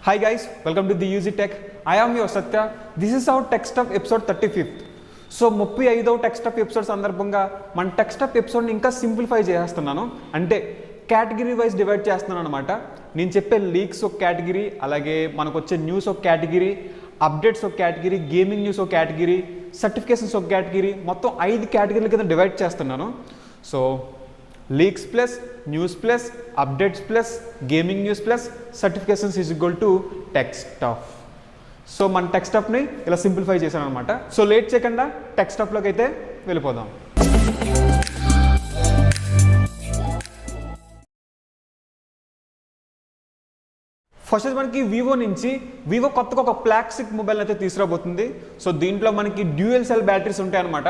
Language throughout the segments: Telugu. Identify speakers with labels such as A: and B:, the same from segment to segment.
A: Hi guys, welcome to the UZ Tech. I am your Satya. This is our Tech Stuff episode 35th. So 35వ టెక్ స్టఫ్ ఎపిసోడ్ సందర్భంగా మన టెక్ స్టఫ్ ఎపిసోడ్ని ఇంకా సింప్లిఫై చేస్తున్నాను. అంటే కేటగిరీ వైజ్ డివైడ్ చేస్తున్నాను అనమాట. నేను చెప్పే లీక్స్ ఒక కేటగిరీ, అలాగే మనకు వచ్చే న్యూస్ ఒక కేటగిరీ, అప్డేట్స్ ఒక కేటగిరీ, గేమింగ్ న్యూస్ ఒక కేటగిరీ, సర్టిఫికేషన్స్ ఒక కేటగిరీ, మొత్తం 5 కేటగిరీల కింద డివైడ్ చేస్తున్నాను. So leaks plus news plus updates plus gaming news plus certifications is equal to tech stuff. So మన టెక్ స్టఫ్ని ఇలా సింప్లిఫై చేశాను అనమాట. సో లేట్ చేయకుండా టెక్ స్టఫ్లోకి అయితే వెళ్ళిపోదాం. ఫస్ట్ మనకి వివో నుంచి వివో కొత్తగా ఒక ఫ్లాగ్షిప్ మొబైల్ అయితే తీసుకురాబోతుంది. సో దీంట్లో మనకి డ్యూయల్ సెల్ బ్యాటరీస్ ఉంటాయి అనమాట.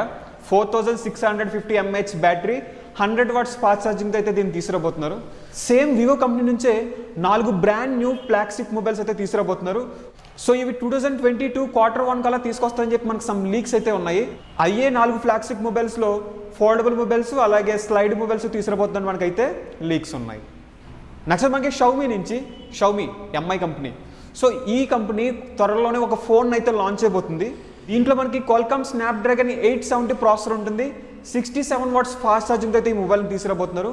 A: 4650 mAh బ్యాటరీ, 100 watts ఫాస్ట్ ఛార్జింగ్తో అయితే దీన్ని తీసుకురాబోతున్నారు. సేమ్ వివో కంపెనీ నుంచే 4 బ్రాండ్ న్యూ ఫ్లాగ్షిప్ మొబైల్స్ అయితే తీసుకురాబోతున్నారు. సో ఇవి 2022 Q1 కల్లా తీసుకొస్తారని చెప్పి మనకు సమ్ లీక్స్ అయితే ఉన్నాయి. అయ్యే 4 ఫ్లాగ్షిప్ మొబైల్స్లో ఫోల్డబుల్ మొబైల్స్ అలాగే స్లైడ్ మొబైల్స్ తీసుకురాబోతున్నారు మనకైతే లీక్స్ ఉన్నాయి. నెక్స్ట్ మనకి షౌమీ నుంచి షౌమీ ఎంఐ కంపెనీ. సో ఈ కంపెనీ త్వరలోనే ఒక ఫోన్ అయితే లాంచ్ అయిపోతుంది. దీంట్లో మనకి క్వాల్కామ్ స్నాప్డ్రాగన్ 870 ప్రాసెసర్ ఉంటుంది. 67 watts ఫాస్ట్ ఛార్జింగ్తో అయితే ఈ మొబైల్ని తీసుకురాబోతున్నారు.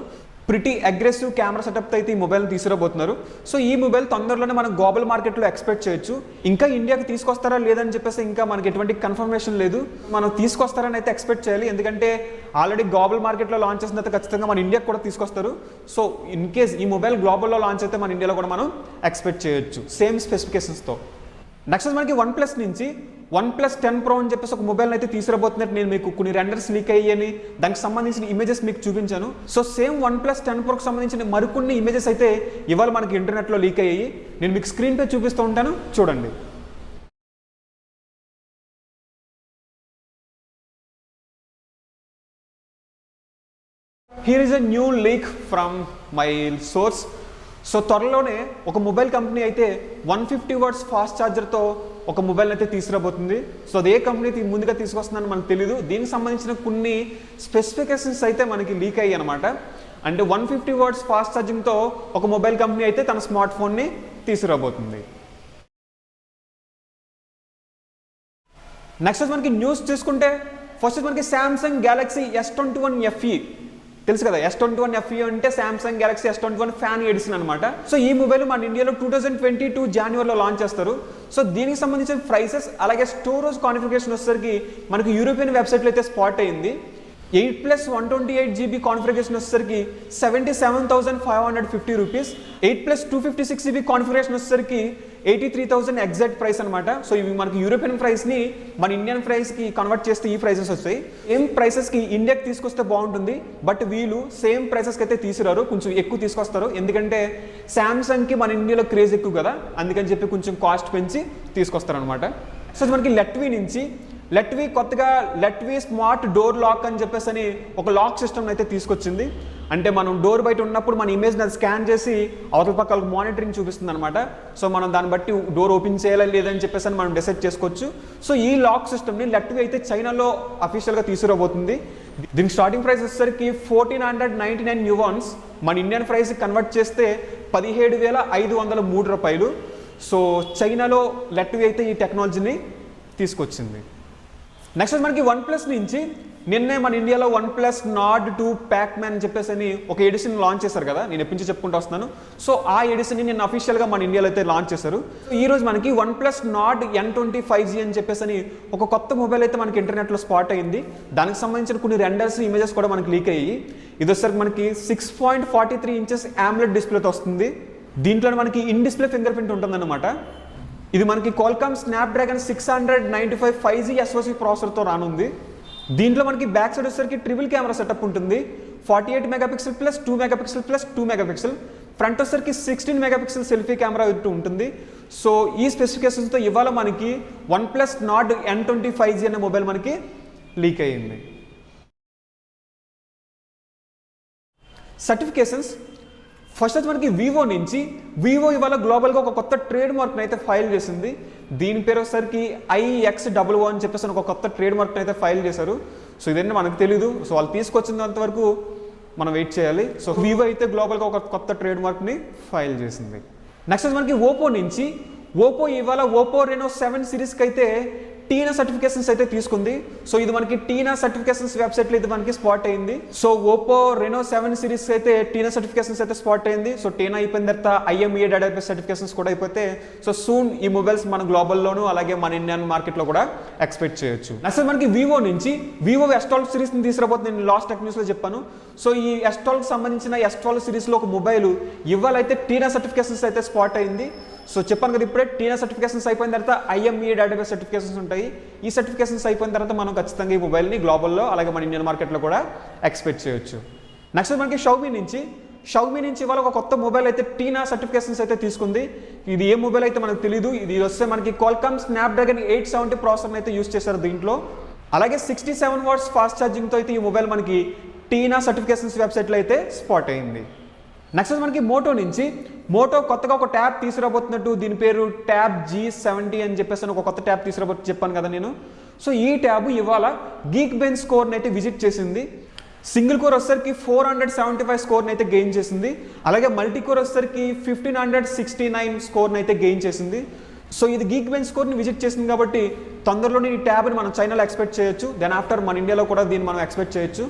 A: ప్రిటీ అగ్రెసివ్ కెమెరా సెటప్తో అయితే ఈ మొబైల్ని తీసుకురాబోతున్నారు. సో ఈ మొబైల్ తొందరలోనే మనం గ్లోబల్ మార్కెట్లో ఎక్స్పెక్ట్ చేయొచ్చు. ఇంకా ఇండియాకి తీసుకొస్తారా లేదని చెప్పేసి ఇంకా మనకి ఎటువంటి కన్ఫర్మేషన్ లేదు. మనం తీసుకొస్తారని అయితే ఎక్స్పెక్ట్ చేయాలి, ఎందుకంటే ఆల్రెడీ గ్లోబల్ మార్కెట్లో లాంచ్ చేసిన తర్వాత ఖచ్చితంగా మన ఇండియాకి కూడా తీసుకొస్తారు. సో ఇన్ కేస్ ఈ మొబైల్ గ్లోబల్లో లాంచ్ అయితే మన ఇండియాలో కూడా మనం ఎక్స్పెక్ట్ చేయొచ్చు సేమ్ స్పెసిఫికేషన్స్తో. నెక్స్ట్ మనకి OnePlus నుంచి OnePlus 10 Pro అని చెప్పేసి ఒక మొబైల్ అయితే తీసుకురాబోతున్నట్టు నేను మీకు కొన్ని రెండర్స్ లీక్ అయ్యాయని దానికి సంబంధించిన ఇమేజెస్ మీకు చూపించాను. సో సేమ్ OnePlus 10 Proకి సంబంధించిన మరికొన్ని ఇమేజెస్ అయితే ఇవాళ మనకి ఇంటర్నెట్లో లీక్ అయ్యాయి. నేను మీకు స్క్రీన్ పై చూపిస్తూ ఉంటాను, చూడండి. Here is a new leak from my source. So త్వరలోనే ఒక మొబైల్ కంపెనీ అయితే 150 watts ఫాస్ట్ ఛార్జర్తో ఒక మొబైల్ అయితే తీసుకురాబోతుంది. సో అదే కంపెనీ ముందుగా తీసుకొస్తుందని మనకు తెలియదు. దీనికి సంబంధించిన కొన్ని స్పెసిఫికేషన్స్ అయితే మనకి లీక్ అయ్యాయి అనమాట. అంటే 150 watts ఫాస్ట్ ఛార్జింగ్తో ఒక మొబైల్ కంపెనీ అయితే తన స్మార్ట్ ఫోన్ని తీసుకురాబోతుంది. నెక్స్ట్ మనకి న్యూస్ చూసుకుంటే ఫస్ట్ మనకి సామ్సంగ్ గ్యాలక్సీ S21 FE తెలుసు కదా. S21 FE అంటే Samsung Galaxy S21 fan edition అనమాట. సో ఈ మొబైల్ మన ఇండియాలో 2022 జనవరిలో లాంచ్ చేస్తారు. సో దీనికి సంబంధించిన ప్రైసెస్ అలాగే స్టోరేజ్ కాన్ఫిగరేషన్ వచ్చేసరికి మనకి యూరోపియన్ వెబ్సైట్లో అయితే స్పాట్ అయ్యింది. 8+128GB కాన్ఫిగరేషన్ వచ్చేసరికి 77,550 రూపీస్. 8+256GB కాన్ఫిగరేషన్ వచ్చేసరికి 83,000 ఎగ్జాక్ట్ ప్రైస్ అనమాట. సో ఇవి మనకి యూరోపియన్ ప్రైస్ని మన ఇండియన్ ప్రైస్కి కన్వర్ట్ చేస్తే ఈ ప్రైసెస్ వస్తాయి. సేమ్ ప్రైసెస్కి ఇండియాకి తీసుకొస్తే బాగుంటుంది, బట్ వీళ్ళు సేమ్ ప్రైసెస్కి అయితే తీసుకురారు, కొంచెం ఎక్కువ తీసుకొస్తారు. ఎందుకంటే శాంసంగ్కి మన ఇండియాలో క్రేజ్ ఎక్కువ కదా, అందుకని చెప్పి కొంచెం కాస్ట్ పెంచి తీసుకొస్తారు అనమాట. సో మనకి లెట్వీ నుంచి లెట్వీ కొత్తగా లెట్వీ స్మార్ట్ డోర్ లాక్ అని చెప్పేసి అని ఒక లాక్ సిస్టమ్ అయితే తీసుకొచ్చింది. అంటే మనం డోర్ బయట ఉన్నప్పుడు మన ఇమేజ్ని అది స్కాన్ చేసి అవతల పక్కల మానిటరింగ్ చూపిస్తుంది అనమాట. సో మనం దాన్ని బట్టి డోర్ ఓపెన్ చేయాలా లేదని చెప్పేసి అని మనం డిసైడ్ చేసుకోవచ్చు. సో ఈ లాక్ సిస్టమ్ని లెట్వీ అయితే చైనాలో అఫీషియల్గా తీసుకురాబోతుంది. దీనికి స్టార్టింగ్ ప్రైస్ వచ్చేసరికి 1499 యువాన్స్, మన ఇండియన్ ప్రైస్ కన్వర్ట్ చేస్తే 17,503 రూపాయలు. సో చైనాలో లెట్వీ అయితే ఈ టెక్నాలజీని తీసుకొచ్చింది. నెక్స్ట్ మనకి OnePlus నుంచి నిన్నే మన ఇండియాలో OnePlus Nord 2 Pac-Man అని చెప్పేసి అని ఒక ఎడిషన్ లాంచ్ చేశారు కదా, నేను ఎప్పటి నుంచి చెప్పుకుంటూ వస్తున్నాను. సో ఆ ఎడిషన్ని నిన్న అఫీషియల్గా మన ఇండియాలో అయితే లాంచ్ చేశారు. ఈరోజు మనకి OnePlus Nord N20 5G అని చెప్పేసి అని ఒక కొత్త మొబైల్ అయితే మనకి ఇంటర్నెట్లో స్పాట్ అయింది. దానికి సంబంధించిన కొన్ని రెండర్స్ ఇమేజెస్ కూడా మనకి లీక్ అయ్యాయి. ఇది వచ్చేసరికి మనకి 6.43 inches AMOLED డిస్ప్లేతో వస్తుంది. దీంట్లో మనకి ఇన్ డిస్ప్లే ఫింగర్ ప్రింట్ ఉంటుందన్నమాట. ఇది మనకి క్వాల్కామ్ స్నాప్డ్రాగన్ 695 5G SoC ప్రాసెసర్తో రానుంది. దీంట్లో మనకి బ్యాక్ సైడ్ వచ్చేసరికి ట్రిపుల్ కెమెరా సెటప్ ఉంటుంది. 48 MP plus 2 MP plus 2 MP. Front వచ్చేసరికి 16 MP సెల్ఫీ కెమెరా ఉంటుంది. సో ఈ స్పెసిఫికేషన్స్తో ఇవాళ మనకి OnePlus Nord N20 5G అనే మొబైల్ మనకి లీక్ అయ్యింది. సర్టిఫికేషన్స్ ఫస్ట్ వచ్చి మనకి వివో నుంచి వివో ఇవాళ గ్లోబల్గా ఒక కొత్త ట్రేడ్ మార్క్ని అయితే ఫైల్ చేసింది. దీని పేరు వచ్చేసరికి IX00 అని చెప్పేసి ఒక కొత్త ట్రేడ్ మార్క్ని అయితే ఫైల్ చేశారు. సో ఇదన్నీ మనకు తెలీదు. సో వాళ్ళు తీసుకొచ్చినంత వరకు మనం వెయిట్ చేయాలి. సో వివో అయితే గ్లోబల్గా ఒక కొత్త ట్రేడ్ మార్క్ని ఫైల్ చేసింది. నెక్స్ట్ మనకి ఓపో నుంచి ఓపో ఇవాళ ఓపో రెనో 7 సిరీస్కి అయితే టీనా సర్టిఫికేషన్స్ అయితే తీసుకుంది. సో ఇది మనకి టీనా సర్టిఫికేషన్స్ వెబ్సైట్లో ఇది మనకి స్పాట్ అయింది. సో ఓపో రెనో 7 సిరీస్ అయితే టీనా సర్టిఫికేషన్స్ అయితే స్పాట్ అయింది. సో టీనా అయిపోయిన తర్వాత IMEI డేటాబేస్ సర్టిఫికేషన్స్ కూడా అయిపోతే సో సూన్ ఈ మొబైల్స్ మన గ్లోబల్లోను అలాగే మన ఇండియన్ మార్కెట్లో కూడా ఎక్స్పెక్ట్ చేయొచ్చు. నెక్స్ట్ మనకి వివో నుంచి వివో S12 సిరీస్ని తీసుకురాబోతుంది. నేను లాస్ట్ టెక్ న్యూస్లో చెప్పాను. సో ఈ S12కి సంబంధించిన S12 సిరీస్లో ఒక మొబైల్ ఇవాళ అయితే టీనా సర్టిఫికేషన్స్ అయితే స్పాట్ అయింది. సో చెప్పాను కదా ఇప్పుడే టీనా సర్టిఫికేషన్స్ అయిపోయిన తర్వాత IMEI డేటాబేస్ సర్టిఫికేషన్స్ ఉంటాయి. ఈ సర్టిఫికేషన్స్ అయిపోయిన తర్వాత మనం ఖచ్చితంగా ఈ మొబైల్ని గ్లోబల్లో అలాగే మన ఇండియన్ మార్కెట్లో కూడా ఎక్స్పెక్ట్ చేయొచ్చు. నెక్స్ట్ మనకి షావమీ నుంచి ఇవాళ ఒక కొత్త మొబైల్ అయితే టీనా సర్టిఫికేషన్స్ అయితే తీసుకుంది. ఇది ఏ మొబైల్ అయితే మనకు తెలియదు. ఇది వస్తే మనకి Qualcomm Snapdragon 870 ప్రాసెసర్ అయితే యూస్ చేశారు దీంట్లో. అలాగే 67 వాట్స్ ఫాస్ట్ ఛార్జింగ్తో అయితే ఈ మొబైల్ మనకి టీనా సర్టిఫికేషన్స్ వెబ్సైట్లో అయితే స్పాట్ అయింది. నెక్స్ట్ మనకి మోటో కొత్తగా ఒక ట్యాబ్ తీసుకురాబోతున్నట్టు, దీని పేరు ట్యాబ్ G70 అని చెప్పేసి ఒక కొత్త ట్యాబ్ చెప్పాను కదా నేను. సో ఈ ట్యాబ్ ఇవాళ Geekbench స్కోర్ని అయితే విజిట్ చేసింది. సింగిల్ కోర్ వచ్చేసరికి 475 స్కోర్ని అయితే గెయిన్ చేసింది. అలాగే మల్టీ కోర్ వచ్చేసరికి 1569 స్కోర్ని అయితే గెయిన్ చేసింది. సో ఇది Geekbench స్కోర్ని విజిట్ చేసింది కాబట్టి తొందరలోనే ఈ ట్యాబ్ని మనం చైనాలో ఎక్స్పెక్ట్ చేయొచ్చు. దెన్ ఆఫ్టర్ మన ఇండియాలో కూడా దీన్ని మనం ఎక్స్పెక్ట్ చేయొచ్చు.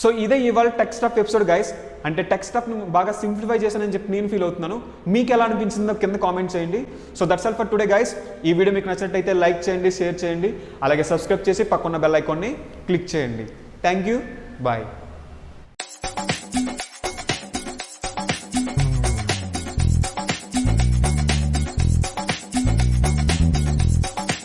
A: సో ఇదే ఇవాళ టెక్ స్టఫ్ ఎపిసోడ్ గైస్. అంటే టెక్ స్టఫ్ని బాగా సింప్లిఫై చేశానని చెప్పి నేను ఫీల్ అవుతున్నాను. మీకు ఎలా అనిపించిందో కింద కామెంట్ చేయండి. So that's all for today guys. ఈ వీడియో మీకు నచ్చినట్టయితే లైక్ చేయండి, షేర్ చేయండి, అలాగే సబ్స్క్రైబ్ చేసి పక్కన్న బెల్ ఐకాన్ని క్లిక్ చేయండి. Thank you, bye.